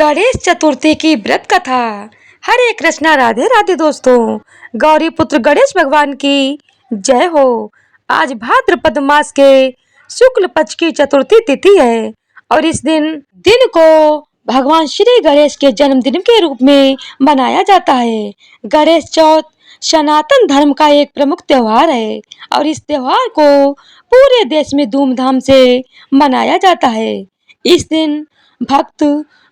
गणेश चतुर्थी की व्रत कथा। हरे कृष्णा, राधे राधे दोस्तों। गौरी पुत्र गणेश भगवान की जय हो। आज भाद्रपद मास के शुक्ल पक्ष की चतुर्थी तिथि है और इस दिन को भगवान श्री गणेश के जन्मदिन के रूप में मनाया जाता है। गणेश चौथ सनातन धर्म का एक प्रमुख त्योहार है और इस त्योहार को पूरे देश में धूमधाम से मनाया जाता है। इस दिन भक्त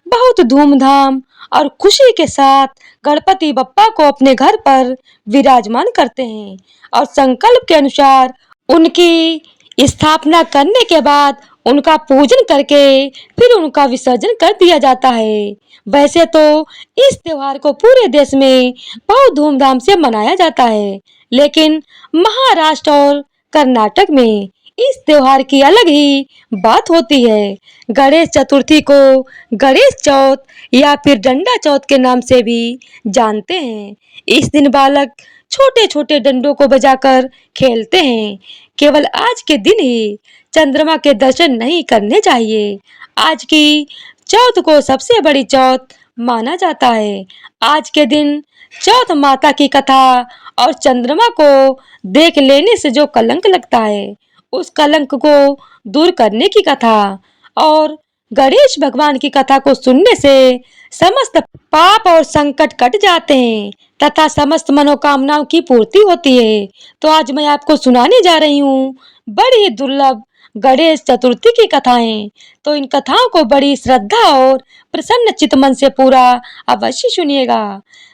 बहुत धूमधाम और खुशी के साथ गणपति बप्पा को अपने घर पर विराजमान करते हैं और संकल्प के अनुसार उनकी स्थापना करने के बाद उनका पूजन करके फिर उनका विसर्जन कर दिया जाता है। वैसे तो इस त्योहार को पूरे देश में बहुत धूमधाम से मनाया जाता है, लेकिन महाराष्ट्र और कर्नाटक में इस त्योहार की अलग ही बात होती है। गणेश चतुर्थी को गणेश चौथ या फिर डंडा चौथ के नाम से भी जानते हैं। इस दिन बालक छोटे छोटे डंडों को बजाकर खेलते हैं। केवल आज के दिन ही चंद्रमा के दर्शन नहीं करने चाहिए। आज की चौथ को सबसे बड़ी चौथ माना जाता है। आज के दिन चौथ माता की कथा और चंद्रमा को देख लेने से जो कलंक लगता है उस कलंक को दूर करने की कथा और गणेश भगवान की कथा को सुनने से समस्त पाप और संकट कट जाते हैं तथा समस्त मनोकामनाओं की पूर्ति होती है। तो आज मैं आपको सुनाने जा रही हूँ बड़ी दुर्लभ गणेश चतुर्थी की कथाएं। तो इन कथाओं को बड़ी श्रद्धा और प्रसन्न चित्त मन से पूरा अवश्य सुनिएगा।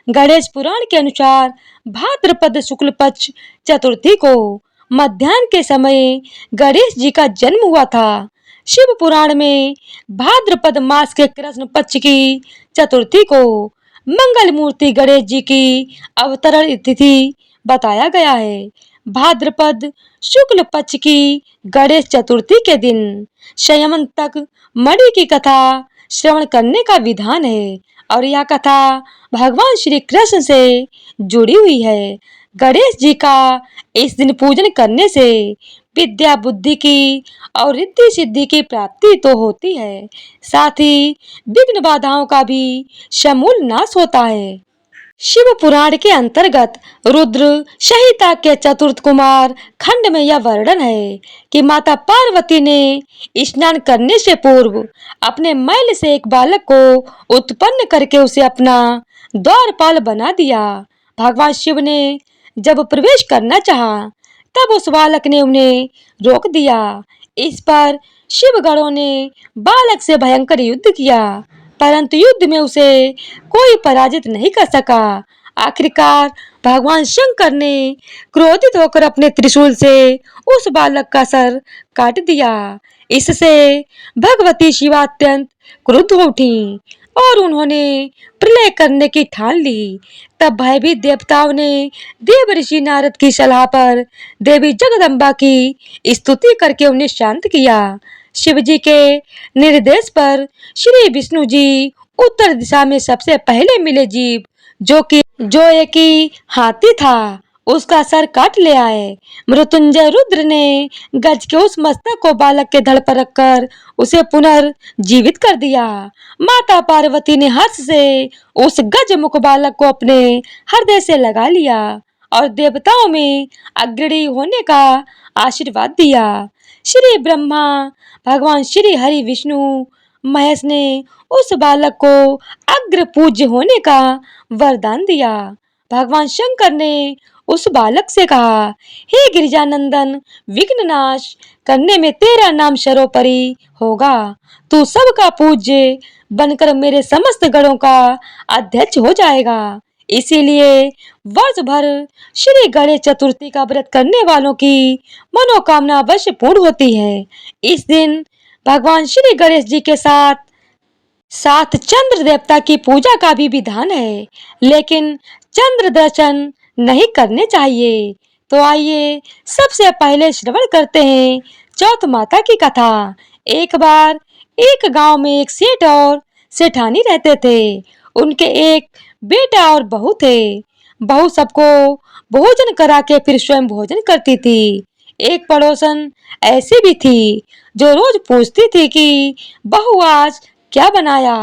गणेश पुराण के अनुसार भाद्रपद शुक्ल पक्ष चतुर्थी को मध्याह्न के समय गणेश जी का जन्म हुआ था। शिव पुराण में भाद्रपद मास के कृष्ण पक्ष की चतुर्थी को मंगल मूर्ति गणेश जी की अवतरण तिथि बताया गया है। भाद्रपद शुक्ल पक्ष की गणेश चतुर्थी के दिन संयमंतक मणि की कथा श्रवण करने का विधान है और यह कथा भगवान श्री कृष्ण से जुड़ी हुई है। गणेश जी का इस दिन पूजन करने से विद्या बुद्धि की और रिद्धि सिद्धि की प्राप्ति तो होती है, साथ ही विघ्न बाधाओं का भी समूल नाश होता है। शिव पुराण के अंतर्गत रुद्र संहिता के चतुर्थ कुमार खंड में यह वर्णन है कि माता पार्वती ने स्नान करने से पूर्व अपने मैल से एक बालक को उत्पन्न करके उसे अपना द्वारपाल बना दिया। भगवान शिव ने जब प्रवेश करना चाहा तब उस बालक ने उन्हें रोक दिया। इस पर शिव गणों ने बालक से भयंकर युद्ध किया, परंतु युद्ध में उसे कोई पराजित नहीं कर सका। आखिरकार भगवान शंकर ने क्रोधित होकर अपने त्रिशूल से उस बालक का सर काट दिया। इससे भगवती शिवा अत्यंत क्रुद्ध हो उठी और उन्होंने प्रलय करने की ठान ली। तब भयभीत देवताओं ने देव ऋषि नारद की सलाह पर देवी जगदम्बा की स्तुति करके उन्हें शांत किया। शिव जी के निर्देश पर श्री विष्णु जी उत्तर दिशा में सबसे पहले मिले जीव जो एक ही हाथी था उसका सर काट ले आए। मृत्युंजय रुद्र ने गज के उस मस्तक को बालक के धड़ पर रखकर उसे पुनर्जीवित कर दिया। माता पार्वती ने हर्ष से उस गज मुख बालक को अपने हृदय से लगा लिया और देवताओं में अग्रणी होने का आशीर्वाद दिया। श्री ब्रह्मा, भगवान श्री हरि, विष्णु, महेश ने उस बालक को अग्र पूज्य होने का वरदान दिया। भगवान शंकर ने उस बालक से कहा, हे गिरिजानंदन, विघ्न नाश करने में तेरा नाम सर्वोपरि होगा। तू सबका पूज्य बनकर मेरे समस्त गणों का अध्यक्ष हो जाएगा। इसीलिए वर्ष भर श्री गणेश चतुर्थी का व्रत करने वालों की मनोकामना अवश्य पूर्ण होती है। इस दिन भगवान श्री गणेश जी के साथ चंद्र देवता की पूजा का भी विधान है, लेकिन चंद्र दर्शन नहीं करने चाहिए। तो आइए सबसे पहले श्रवण करते हैं चौथ माता की कथा। एक बार एक गांव में एक सेठ और सेठानी रहते थे। उनके एक बेटा और बहू थे। बहू सबको भोजन करा के फिर स्वयं भोजन करती थी। एक पड़ोसन ऐसी भी थी जो रोज पूछती थी कि बहू आज क्या बनाया।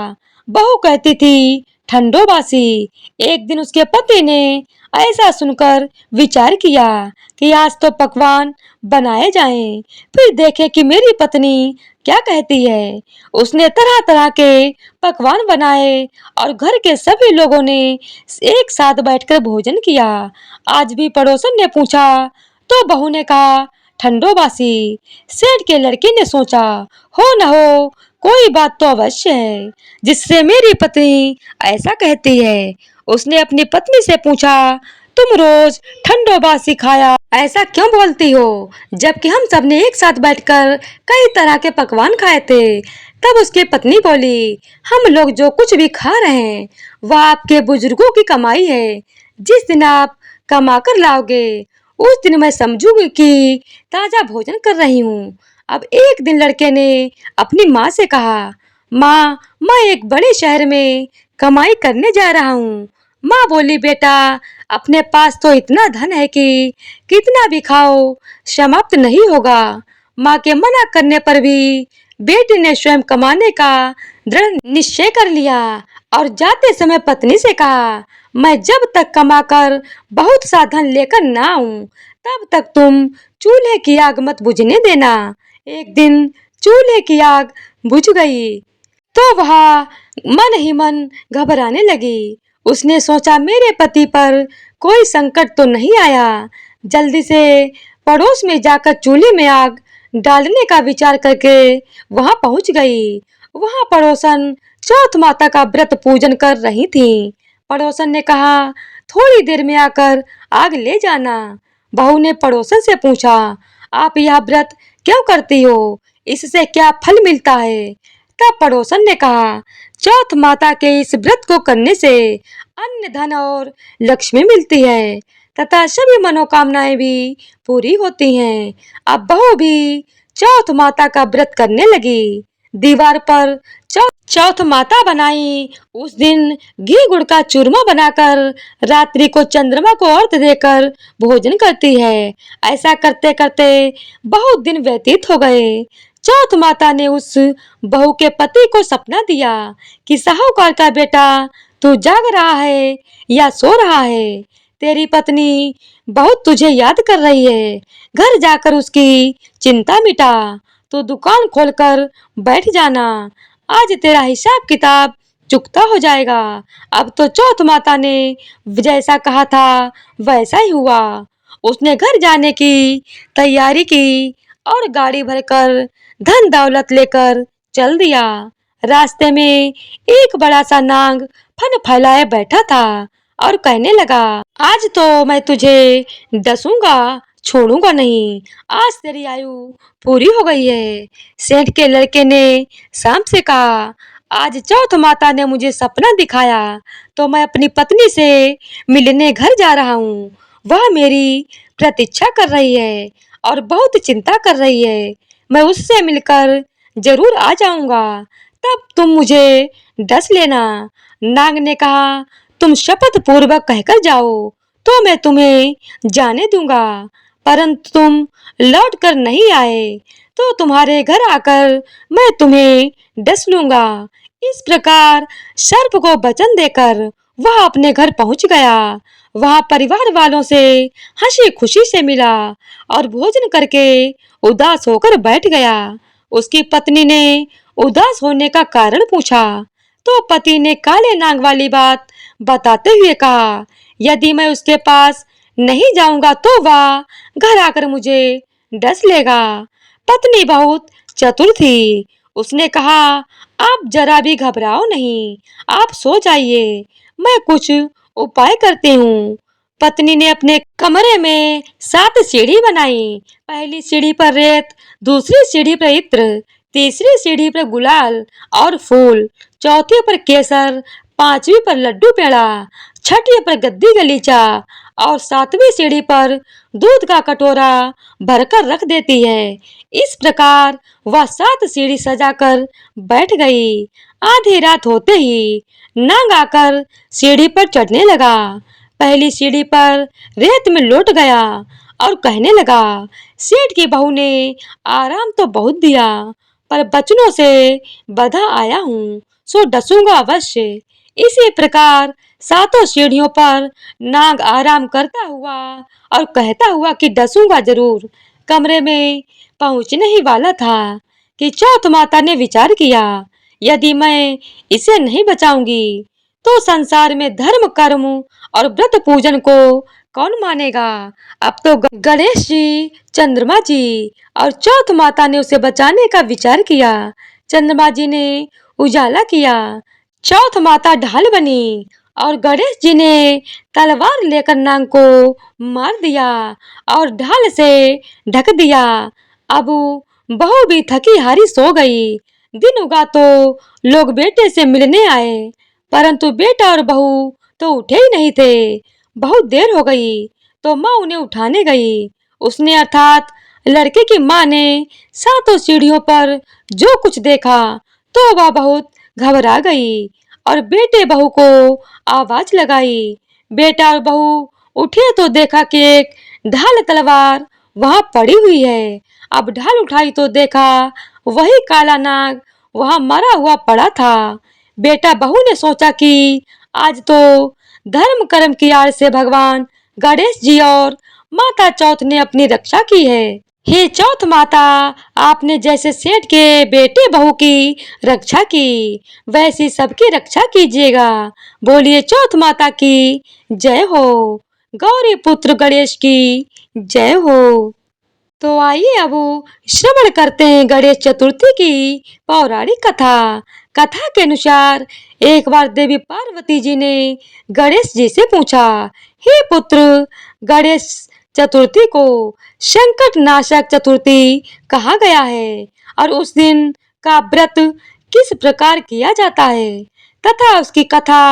बहू कहती थी ठंडो बासी। एक दिन उसके पति ने ऐसा सुनकर विचार किया कि आज तो पकवान बनाए जाएं, फिर देखे कि मेरी पत्नी क्या कहती है। उसने तरह तरह के पकवान बनाए और घर के सभी लोगों ने एक साथ बैठकर भोजन किया। आज भी पड़ोसन ने पूछा तो बहू ने कहा ठंडो बासी। सेठ के लड़के ने सोचा हो न हो कोई बात तो अवश्य है जिससे मेरी पत्नी ऐसा कहती है। उसने अपनी पत्नी से पूछा तुम रोज ठंडो बासी खाया ऐसा क्यों बोलती हो, जबकि हम सब ने एक साथ बैठकर कई तरह के पकवान खाए थे। तब उसकी पत्नी बोली हम लोग जो कुछ भी खा रहे हैं वह आपके बुजुर्गों की कमाई है। जिस दिन आप कमा कर लाओगे उस दिन मैं समझूंगी कि ताजा भोजन कर रही हूँ। अब एक दिन लड़के ने अपनी माँ से कहा माँ मैं एक बड़े शहर में कमाई करने जा रहा हूँ। माँ बोली बेटा अपने पास तो इतना धन है कि कितना भी खाओ समाप्त नहीं होगा। माँ के मना करने पर भी बेटी ने स्वयं कमाने का दृढ़ निश्चय कर लिया और जाते समय पत्नी से कहा मैं जब तक कमाकर बहुत सा धन लेकर ना आऊं तब तक तुम चूल्हे की आग मत बुझने देना। एक दिन चूल्हे की आग बुझ गई तो वह मन ही मन घबराने लगी। उसने सोचा मेरे पति पर कोई संकट तो नहीं आया। जल्दी से पड़ोस में जाकर चूल्हे में आग डालने का विचार करके वहां पहुंच गई। वहां पड़ोसन चौथ माता का व्रत पूजन कर रही थी। पड़ोसन ने कहा थोड़ी देर में आकर आग ले जाना। बहू ने पड़ोसन से पूछा आप यह व्रत क्यों करती हो, इससे क्या फल मिलता है। तब पड़ोसन ने कहा चौथ माता के इस व्रत को करने से अन्न धन और लक्ष्मी मिलती है तथा सभी मनोकामनाएं भी पूरी होती हैं। अब बहू भी चौथ माता का व्रत करने लगी। दीवार पर चौथ माता बनाई। उस दिन घी गुड़ का चूरमा बनाकर रात्रि को चंद्रमा को अर्घ देकर भोजन करती है। ऐसा करते करते बहुत दिन व्यतीत हो गए। चौथ माता ने उस बहू के पति को सपना दिया कि साहूकार का बेटा तू जाग रहा है या सो रहा है। तेरी पत्नी बहुत तुझे याद कर रही है। घर जाकर उसकी चिंता मिटा। तू दुकान खोलकर बैठ जाना। आज तेरा हिसाब किताब चुकता हो जाएगा। अब तो चौथ माता ने जैसा कहा था वैसा ही हुआ। उसने घर जाने की तैयारी की और गाड़ी भरकर धन दौलत लेकर चल दिया। रास्ते में एक बड़ा सा नाग फन फैलाए बैठा था और कहने लगा आज तो मैं तुझे डसूंगा छोड़ूंगा नहीं। आज तेरी आयु पूरी हो गई है। सेठ के लड़के ने शाम से कहा आज चौथ माता ने मुझे सपना दिखाया तो मैं अपनी पत्नी से मिलने घर जा रहा हूँ। वह मेरी प्रतीक्षा कर रही है और बहुत चिंता कर रही है। मैं उससे मिलकर जरूर आ जाऊंगा। तब तुम मुझे डस लेना। नाग ने कहा तुम शपथ पूर्वक कहकर जाओ तो मैं तुम्हें जाने दूंगा, परंतु तुम लौट कर नहीं आए तो तुम्हारे घर आकर मैं तुम्हें डस लूंगा। इस प्रकार सर्प को वचन देकर वह अपने घर पहुंच गया। वह परिवार वालों से हंसी खुशी से मिला और भोजन करके उदास होकर बैठ गया। उसकी पत्नी ने उदास होने का कारण पूछा तो पति ने काले नाग वाली बात बताते हुए कहा यदि मैं उसके पास नहीं जाऊंगा तो वह घर आकर मुझे डस लेगा। पत्नी बहुत चतुर थी। उसने कहा आप जरा भी घबराओ नहीं, आप सो जाइए, मैं कुछ उपाय करती हूँ। पत्नी ने अपने कमरे में 7 सीढ़ी बनाई। पहली सीढ़ी पर रेत, दूसरी सीढ़ी पर इत्र, तीसरी सीढ़ी पर गुलाल और फूल, चौथी पर केसर, पांचवी पर लड्डू पेड़ा, छठी पर गद्दी गलीचा और 7वीं सीढ़ी पर दूध का कटोरा भरकर रख देती है। इस प्रकार वह 7 सीढ़ी सजाकर बैठ गई। आधी रात होते ही नाग आकर सीढ़ी पर चढ़ने लगा। पहली सीढ़ी पर रेत में लौट गया और कहने लगा सेठ की बहू ने आराम तो बहुत दिया पर बचनों से बंधा आया हूँ। सो डसूंगा अवश्य। इसी प्रकार सातों सीढ़ियों पर नाग आराम करता हुआ और कहता हुआ कि डसूंगा जरूर, कमरे में पहुंचने ही वाला था कि चौथ माता ने विचार किया, यदि मैं इसे नहीं बचाऊंगी तो संसार में धर्म कर्म और व्रत पूजन को कौन मानेगा। अब तो गणेश जी, चंद्रमा जी और चौथ माता ने उसे बचाने का विचार किया। चंद्रमा जी ने उजाला किया, चौथ माता ढाल बनी और गणेश जी ने तलवार लेकर नाग को मार दिया और ढाल से ढक दिया। अब बहू भी थकी हारी सो गई। दिन उगा तो लोग बेटे से मिलने आए, परंतु बेटा और बहू तो उठे ही नहीं थे। बहुत देर हो गई तो माँ उन्हें उठाने गई। उसने अर्थात लड़के की माँ ने सातों सीढ़ियों पर जो कुछ देखा तो वह बहुत घबरा गई और बेटे बहू को आवाज लगाई। बेटा और बहू उठे तो देखा कि एक ढाल तलवार वहां पड़ी हुई है। अब ढाल उठाई तो देखा वही काला नाग वहां मरा हुआ पड़ा था। बेटा बहू ने सोचा कि आज तो धर्म कर्म की आड़ से भगवान गणेश जी और माता चौथ ने अपनी रक्षा की है। हे चौथ माता, आपने जैसे सेठ के बेटे बहू की रक्षा की वैसी सबकी रक्षा कीजिएगा। बोलिए चौथ माता की जय हो, गौरी पुत्र गणेश की जय हो। तो आइए अब श्रवण करते हैं गणेश चतुर्थी की पौराणिक कथा। कथा के अनुसार एक बार देवी पार्वती जी ने गणेश जी से पूछा, हे पुत्र, गणेश चतुर्थी को संकट नाशक चतुर्थी कहा गया है और उस दिन का व्रत किस प्रकार किया जाता है तथा उसकी कथा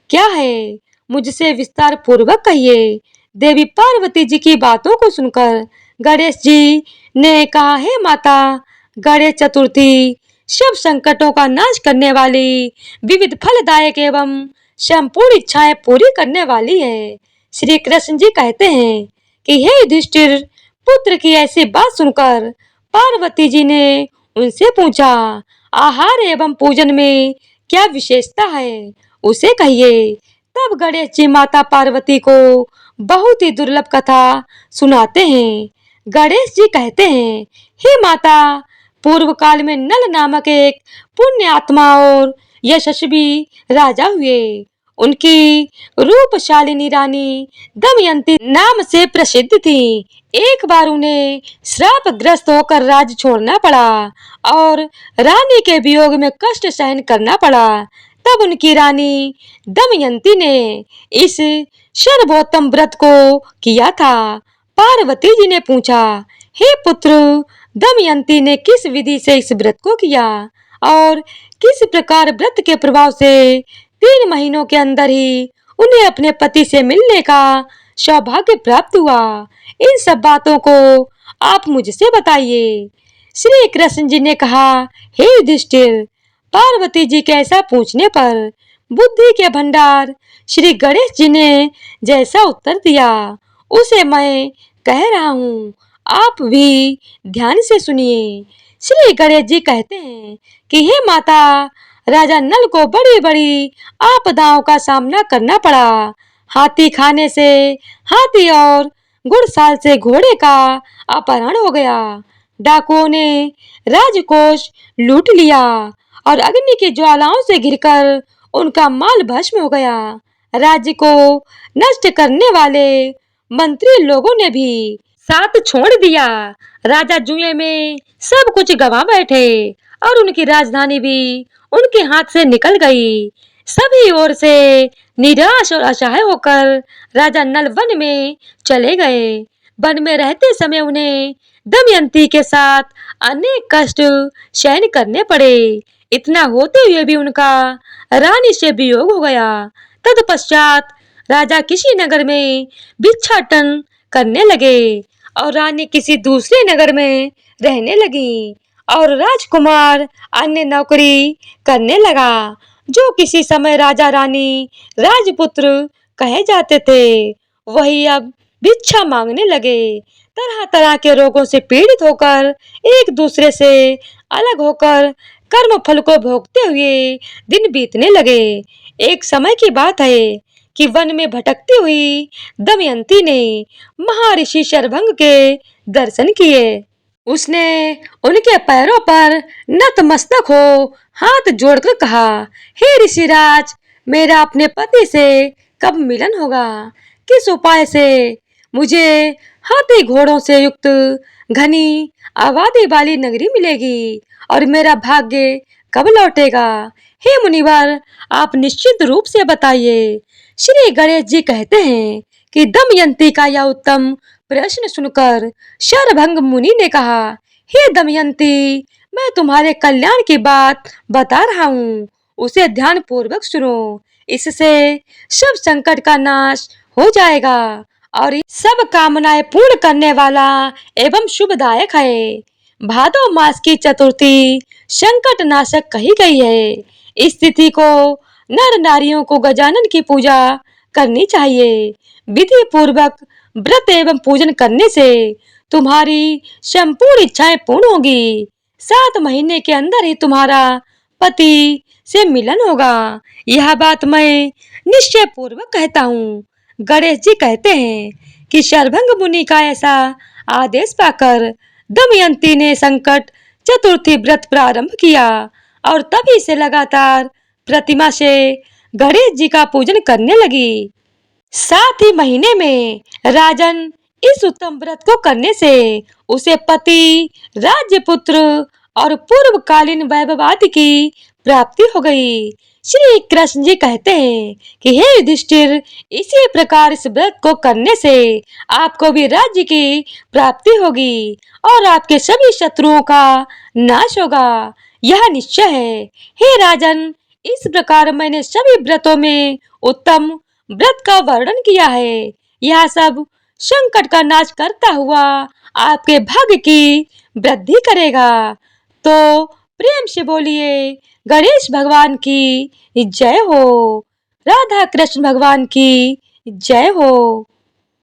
क्या है, मुझसे विस्तार पूर्वक कहिए। देवी पार्वती जी की बातों को सुनकर गणेश जी ने कहा, हे माता, गणेश चतुर्थी सब संकटों का नाश करने वाली, विविध फलदायक एवं संपूर्ण इच्छाएं पूरी करने वाली है। श्री कृष्ण जी कहते हैं कि हे युधिष्ठिर, पुत्र की ऐसी बात सुनकर पार्वती जी ने उनसे पूछा, आहार एवं पूजन में क्या विशेषता है, उसे कहिए। तब गणेश जी माता पार्वती को बहुत ही दुर्लभ कथा सुनाते हैं। गणेश जी कहते हैं, हे माता, पूर्व काल में नल नामक एक पुण्य आत्मा और यशस्वी राजा हुए। उनकी रूपशालिनी रानी दमयंती नाम से प्रसिद्ध थी। एक बार उन्हें श्रापग्रस्त होकर राज्य छोड़ना पड़ा और रानी के वियोग में कष्ट सहन करना पड़ा। तब उनकी रानी दमयंती ने इस सर्वोत्तम व्रत को किया था। पार्वती जी ने पूछा, हे पुत्र, दमयंती ने किस विधि से इस व्रत को किया और किस प्रकार व्रत के प्रभाव से 3 महीनों के अंदर ही उन्हें अपने पति से मिलने का सौभाग्य प्राप्त हुआ। इन सब बातों को आप मुझसे बताइए। श्री कृष्ण जी ने कहा, हे युधिष्ठिर, पार्वती जी के ऐसा पूछने पर बुद्धि के भंडार श्री गणेश जी ने जैसा उत्तर दिया उसे मैं कह रहा हूँ, आप भी ध्यान से सुनिए। श्री गणेश जी कहते हैं कि हे माता, राजा नल को बड़ी बड़ी आपदाओं का सामना करना पड़ा। हाथी खाने से हाथी और घुड़साल से घोड़े का अपहरण हो गया। डाकुओं ने राजकोष लूट लिया और अग्नि की ज्वालाओं से घिरकर उनका माल भस्म हो गया। राज्य को नष्ट करने वाले मंत्री लोगों ने भी साथ छोड़ दिया। राजा जुए में सब कुछ गंवा बैठे और उनकी राजधानी भी उनके हाथ से निकल गई। सभी ओर से निराश और असहाय होकर राजा नल वन में चले गए। वन में रहते समय उन्हें दमयंती के साथ अनेक कष्ट सहन करने पड़े। इतना होते हुए भी उनका रानी से वियोग हो गया। तत्पश्चात राजा किसी नगर में भिक्षाटन करने लगे और रानी किसी दूसरे नगर में रहने लगी और राजकुमार अन्य नौकरी करने लगा। जो किसी समय राजा रानी राजपुत्र कहे जाते थे, वही अब भिक्षा मांगने लगे। तरह तरह के रोगों से पीड़ित होकर एक दूसरे से अलग होकर कर्म फल को भोगते हुए दिन बीतने लगे। एक समय की बात है कि वन में भटकती हुई दमयंती ने महर्षि शरभंग के दर्शन किए। उसने उनके पैरों पर नतमस्तक हो हाथ जोड़कर कहा, हे ऋषिराज, मेरा अपने पति से कब मिलन होगा? किस उपाय से मुझे हाथी घोड़ों से युक्त घनी आबादी वाली नगरी मिलेगी और मेरा भाग्य कब लौटेगा? हे मुनिवर, आप निश्चित रूप से बताइए। श्री गणेश जी कहते हैं कि दमयंती का यह उत्तम प्रश्न सुनकर शरभंग मुनि ने कहा, हे दमयंती, मैं तुम्हारे कल्याण की बात बता रहा हूँ, उसे ध्यान पूर्वक सुनो। इससे सब संकट का नाश हो जाएगा और सब कामनाएं पूर्ण करने वाला एवं शुभदायक है। भादो मास की चतुर्थी संकट नाशक कही गई है। इस तिथि को नर नारियों को गजानन की पूजा करनी चाहिए। विधि पूर्वक व्रत एवं पूजन करने से तुम्हारी संपूर्ण इच्छाएं पूर्ण होगी। 7 महीने के अंदर ही तुम्हारा पति से मिलन होगा। यह बात मैं निश्चय पूर्वक कहता हूँ। गणेश जी कहते हैं कि शरभंग मुनि का ऐसा आदेश पाकर दमयंती ने संकट चतुर्थी व्रत प्रारंभ किया और तभी से लगातार प्रतिमा से गणेश जी का पूजन करने लगी। 7 ही महीने में राजन इस उत्तम व्रत को करने से उसे पति, राज्य, पुत्र और पूर्वकालीन वैभव आदि की प्राप्ति हो गई। श्री कृष्ण जी कहते हैं कि हे युधिष्ठिर, इसी प्रकार इस व्रत को करने से आपको भी राज्य की प्राप्ति होगी और आपके सभी शत्रुओं का नाश होगा। यह निश्चय है। हे राजन, इस प्रकार मैंने सभी व्रतों में उत्तम व्रत का वर्णन किया है। यह सब संकट का नाश करता हुआ आपके भाग्य की वृद्धि करेगा। तो प्रेम से बोलिए गणेश भगवान की जय हो, राधा कृष्ण भगवान की जय हो।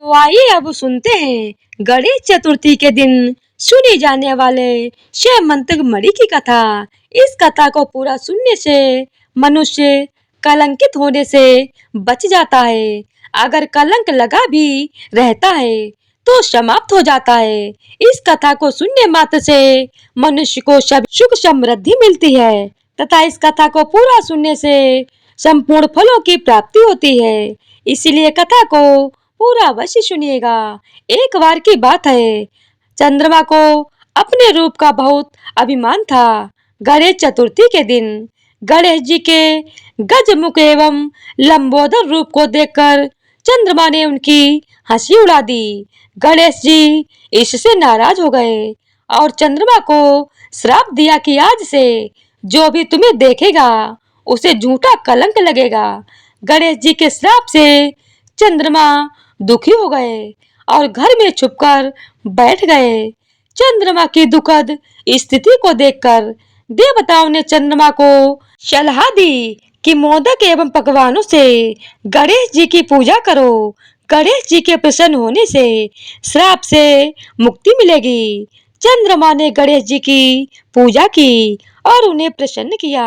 तो आइए अब सुनते हैं गणेश चतुर्थी के दिन सुनी जाने वाले शिव मंत्र मणि की कथा। इस कथा को पूरा सुनने से मनुष्य कलंकित होने से बच जाता है। अगर कलंक लगा भी रहता है तो समाप्त हो जाता है। इस कथा को सुनने मात्र से मनुष्य को सब सुख समृद्धि मिलती है तथा इस कथा को पूरा सुनने से संपूर्ण फलों की प्राप्ति होती है। इसीलिए कथा को पूरा अवश्य सुनिएगा। एक बार की बात है, चंद्रमा को अपने रूप का बहुत अभिमान था। गणेश चतुर्थी के दिन गणेश जी के गजमुख एवं लंबोदर रूप को देखकर चंद्रमा ने उनकी हंसी उड़ा दी। गणेश जी इससे नाराज हो गए और चंद्रमा को श्राप दिया कि आज से जो भी तुम्हें देखेगा उसे झूठा कलंक लगेगा। गणेश जी के श्राप से चंद्रमा दुखी हो गए और घर में छुपकर बैठ गए। चंद्रमा की दुखद स्थिति को देखकर देवताओं ने चंद्रमा को सलाह दी कि मोदक एवं पकवानों से गणेश जी की पूजा करो। गणेश जी के प्रसन्न होने से श्राप से मुक्ति मिलेगी। चंद्रमा ने गणेश जी की पूजा की और उन्हें प्रसन्न किया।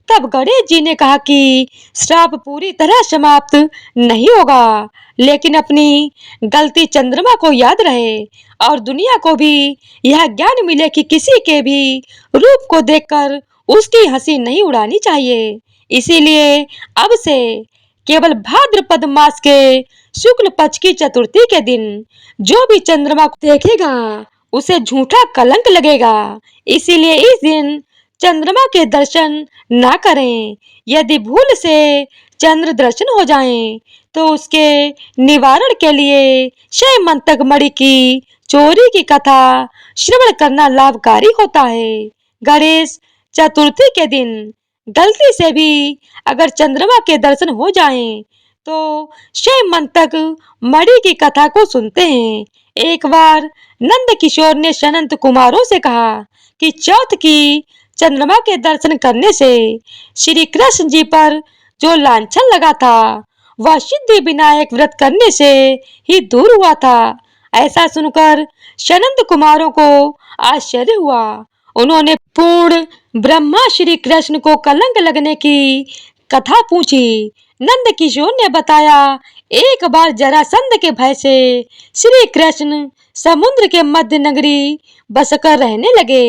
तब गणेश जी ने कहा कि श्राप पूरी तरह समाप्त नहीं होगा, लेकिन अपनी गलती चंद्रमा को याद रहे और दुनिया को भी यह ज्ञान मिले कि किसी के भी रूप को देखकर उसकी हंसी नहीं उड़ानी चाहिए। इसीलिए अब से केवल भाद्रपद मास के शुक्ल पक्ष की चतुर्थी के दिन जो भी चंद्रमा को देखेगा उसे झूठा कलंक लगेगा। इसीलिए इस दिन चंद्रमा के दर्शन ना करें। यदि भूल से चंद्र दर्शन हो जाएं, तो उसके निवारण के लिए शैमंतक मणि की चोरी की कथा श्रवण करना लाभकारी होता है। गणेश चतुर्थी के दिन गलती से भी अगर चंद्रमा के दर्शन हो जाएं, तो शैमंतक मणि की कथा को सुनते हैं। एक बार नंद किशोर ने सनंत कुमारों से कहा कि चौथ की चंद्रमा के दर्शन करने से श्री कृष्ण जी पर जो लांछन लगा था वह सिद्धि विनायक व्रत करने से ही दूर हुआ था। ऐसा सुनकर सनंत कुमारों को आश्चर्य हुआ। उन्होंने पूर्ण ब्रह्मा श्री कृष्ण को कलंक लगने की कथा पूछी। नंद किशोर ने बताया, एक बार जरासंध के भय से श्री कृष्ण समुद्र के मध्य नगरी बसकर रहने लगे।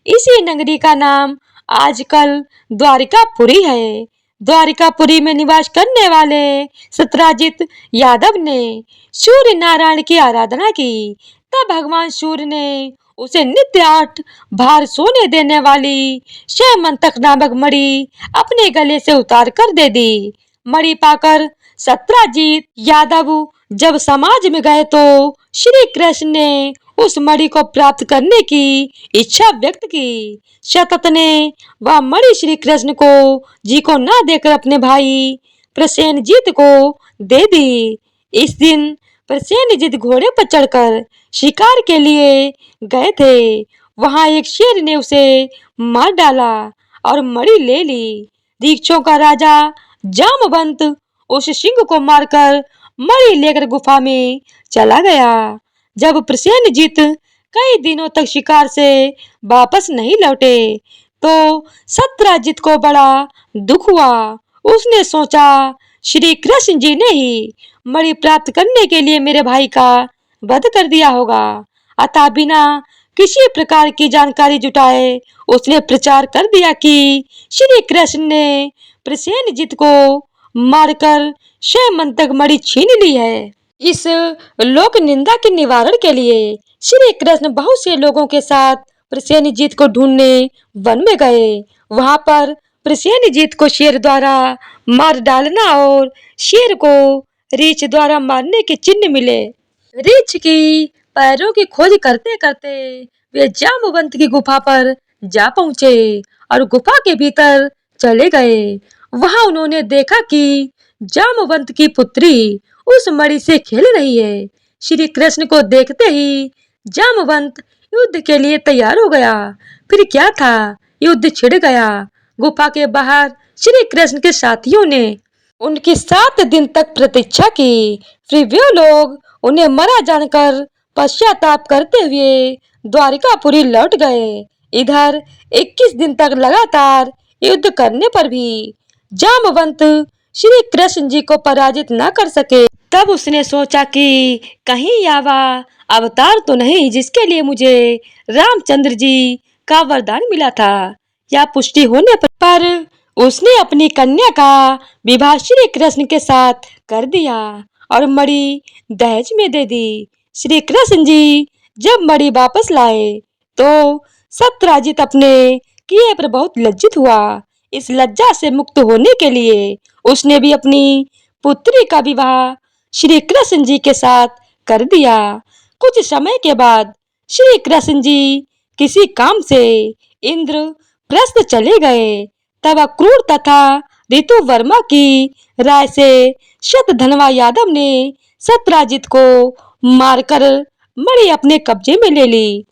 इसी नगरी का नाम आजकल द्वारिकापुरी है। द्वारिकापुरी में निवास करने वाले सत्राजित यादव ने सूर्य नारायण की आराधना की। तब भगवान सूर्य ने उसे नित्य 8 भार सोने देने वाली शैमंतक नामक मणि अपने गले से उतार कर दे दी। मणि पाकर सत्राजीत यादव जब समाज में गए तो श्री कृष्ण ने उस मणि को प्राप्त करने की इच्छा व्यक्त की। शतत ने वह मणि श्री कृष्ण को जी को न देकर अपने भाई प्रसेनजीत को दे दी। इस दिन प्रसेनजीत घोड़े पर चढ़कर शिकार के लिए गए थे। वहां एक शेर ने उसे मार डाला और मणि ले ली। दीक्षों का राजा जामवंत उस सिंह को मारकर मणि लेकर गुफा में चला गया। जब प्रसेनजीत कई दिनों तक शिकार से वापस नहीं लौटे तो सत्राजित को बड़ा दुख हुआ। उसने सोचा, श्री कृष्ण जी ने ही मणि प्राप्त करने के लिए मेरे भाई का वध कर दिया होगा। अतः बिना किसी प्रकार की जानकारी जुटाए उसने प्रचार कर दिया कि श्री कृष्ण ने प्रसेनजीत को मारकर शैमंतक मणि छीन ली है। इस लोक निंदा के निवारण के लिए श्री कृष्ण बहुत से लोगों के साथ प्रसेनजीत को ढूंढने वन में गए। वहां पर प्रसेनजीत को शेर द्वारा मार डालना और शेर को रीछ द्वारा मारने के चिन्ह मिले। रीछ की पैरों की खोज करते करते वे जामवंत की गुफा पर जा पहुंचे और गुफा के भीतर चले गए। वहां उन्होंने देखा कि जामवंत की पुत्री उस मणि से खेल रही है। श्री कृष्ण को देखते ही जामवंत युद्ध के लिए तैयार हो गया। फिर क्या था, युद्ध छिड़ गया। गुफा के बाहर श्री कृष्ण के साथियों ने उनकी 7 दिन तक प्रतीक्षा की। फिर वे लोग उन्हें मरा जानकर पश्चाताप करते हुए द्वारिकापुरी लौट गए। इधर 21 दिन तक लगातार युद्ध करने पर भी जामवंत श्री कृष्ण जी को पराजित न कर सके। तब उसने सोचा कि कहीं यावा अवतार तो नहीं जिसके लिए मुझे रामचंद्र जी का वरदान मिला था। या पुष्टि होने पर उसने अपनी कन्या का विवाह श्री कृष्ण के साथ कर दिया और मणि दहेज में दे दी। श्री कृष्ण जी जब मणि वापस लाए तो सत्राजित अपने किए पर बहुत लज्जित हुआ। इस लज्जा से मुक्त होने के लिए उसने भी अपनी पुत्री का विवाह श्री कृष्ण जी के साथ कर दिया। कुछ समय के बाद श्री कृष्ण जी किसी काम से इंद्रप्रस्थ चले गए। तब अक्रूर तथा ऋतु वर्मा की राय से शतधनवा यादव ने सत्राजित को मारकर मणि अपने कब्जे में ले ली।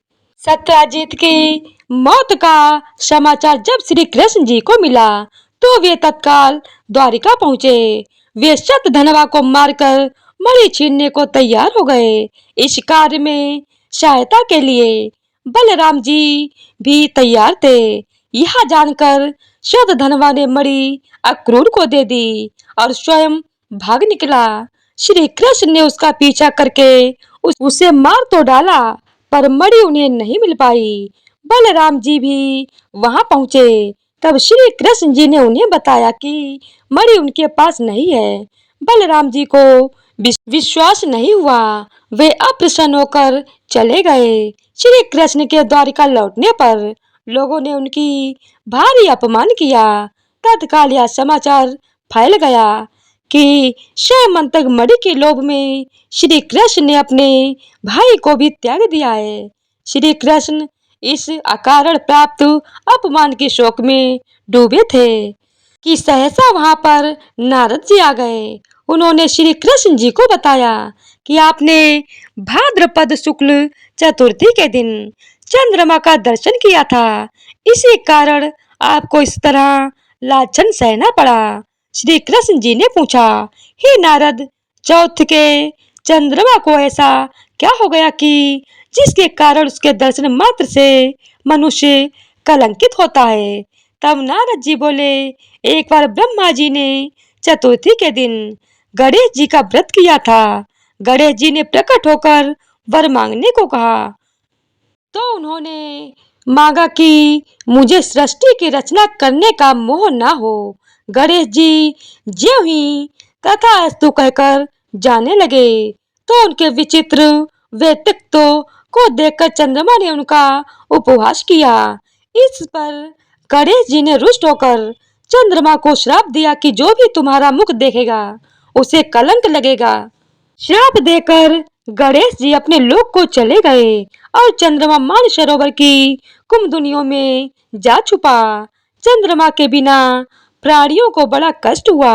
सत्राजित की मौत का समाचार जब श्री कृष्ण जी को मिला तो वे तत्काल द्वारिका पहुंचे। वे शतधनवा को मारकर मणि छीनने को तैयार हो गए। इस कार्य में सहायता के लिए बलराम जी भी तैयार थे। यह जानकर शतधनवा ने मणि अक्रूर को दे दी और स्वयं भाग निकला। श्री कृष्ण ने उसका पीछा करके उसे मार तो डाला पर मणि उन्हें नहीं मिल पाई। बलराम जी भी वहां पहुंचे। तब श्री कृष्ण जी ने उन्हें बताया कि मणि उनके पास नहीं है। बलराम जी को विश्वास नहीं हुआ। वे अप्रसन्न होकर चले गए। श्री कृष्ण के द्वारिका लौटने पर लोगों ने उनकी भारी अपमान किया। तत्काल यह समाचार फैल गया कि शैमंतक मणि के लोभ में श्री कृष्ण ने अपने भाई को भी त्याग दिया है। श्री कृष्ण इस अकारण प्राप्त अपमान के शोक में डूबे थे कि सहसा वहां पर नारद जी आ गए। उन्होंने श्री कृष्ण जी को बताया कि आपने भाद्रपद शुक्ल चतुर्थी के दिन चंद्रमा का दर्शन किया था, इसी कारण आपको इस तरह लाछन सहना पड़ा। श्री कृष्ण जी ने पूछा, हे नारद, चौथ के चंद्रमा को ऐसा क्या हो गया कि जिसके कारण उसके दर्शन मात्र से मनुष्य कलंकित होता है। तब नारद जी बोले, एक बार ब्रह्मा जी ने चतुर्थी के दिन गणेश जी का व्रत किया था। गणेश जी ने प्रकट होकर वर मांगने को कहा, तो उन्होंने मांगा कि मुझे सृष्टि की रचना करने का मोह ना हो। गणेश जी ज्यों ही तथास्तु कहकर जाने लगे, तो उनके विचित्र व्यक्तित्व को देखकर चंद्रमा ने उनका उपहास किया। इस पर गणेश जी ने रुष्ट होकर चंद्रमा को श्राप दिया कि जो भी तुम्हारा मुख देखेगा उसे कलंक लगेगा। श्राप देकर गणेश जी अपने लोक को चले गए और चंद्रमा मानसरोवर की कुमदुनियों में जा छुपा। चंद्रमा के बिना प्राणियों को बड़ा कष्ट हुआ।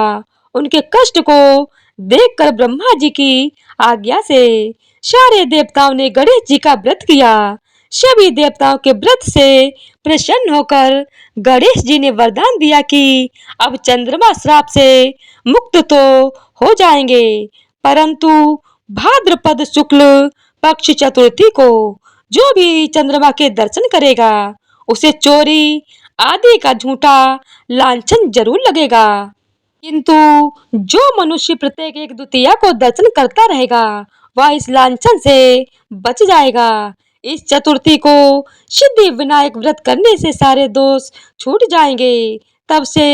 उनके कष्ट को देखकर ब्रह्मा जी की आज्ञा से सारे देवताओं ने गणेश जी का व्रत किया। सभी देवताओं के व्रत से प्रसन्न होकर गणेश जी ने वरदान दिया कि अब चंद्रमा श्राप से मुक्त तो हो जाएंगे, परंतु भाद्रपद शुक्ल पक्ष चतुर्थी को जो भी चंद्रमा के दर्शन करेगा उसे चोरी आदि का झूठा लांछन जरूर लगेगा, किंतु जो मनुष्य प्रत्येक एक द्वितीया को दर्शन करता रहेगा वह इस लांछन से बच जाएगा। इस चतुर्थी को सिद्धि विनायक व्रत करने से सारे दोष छूट जाएंगे। तब से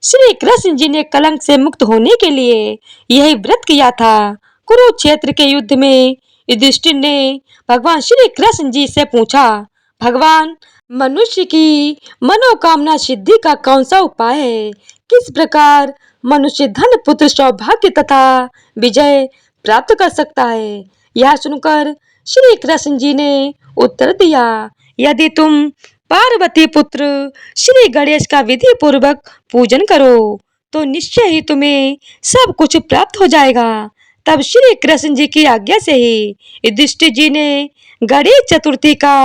श्री कृष्ण जी ने कलंक से मुक्त होने के लिए यही व्रत किया था। कुरुक्षेत्र के युद्ध में युधिष्ठिर ने भगवान श्री कृष्ण जी से पूछा, भगवान, मनुष्य की मनोकामना सिद्धि का कौन सा उपाय है? किस प्रकार मनुष्य धन, पुत्र, सौभाग्य तथा विजय प्राप्त कर सकता है? यह सुनकर श्री कृष्ण जी ने उत्तर दिया, यदि तुम पार्वती पुत्र श्री गणेश का विधि पूर्वक पूजन करो तो निश्चय ही तुम्हें सब कुछ प्राप्त हो जाएगा। तब श्री कृष्ण जी की आज्ञा से ही युधिष्ठिर जी ने गणेश चतुर्थी का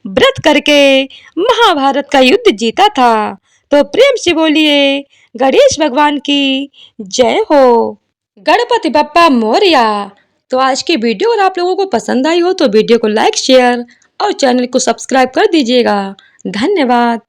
व्रत करके महाभारत का युद्ध जीता था। तो प्रेम से बोलिए गणेश भगवान की जय हो। गणपति बप्पा मोरया। तो आज की वीडियो अगर आप लोगों को पसंद आई हो तो वीडियो को लाइक, शेयर और चैनल को सब्सक्राइब कर दीजिएगा। धन्यवाद।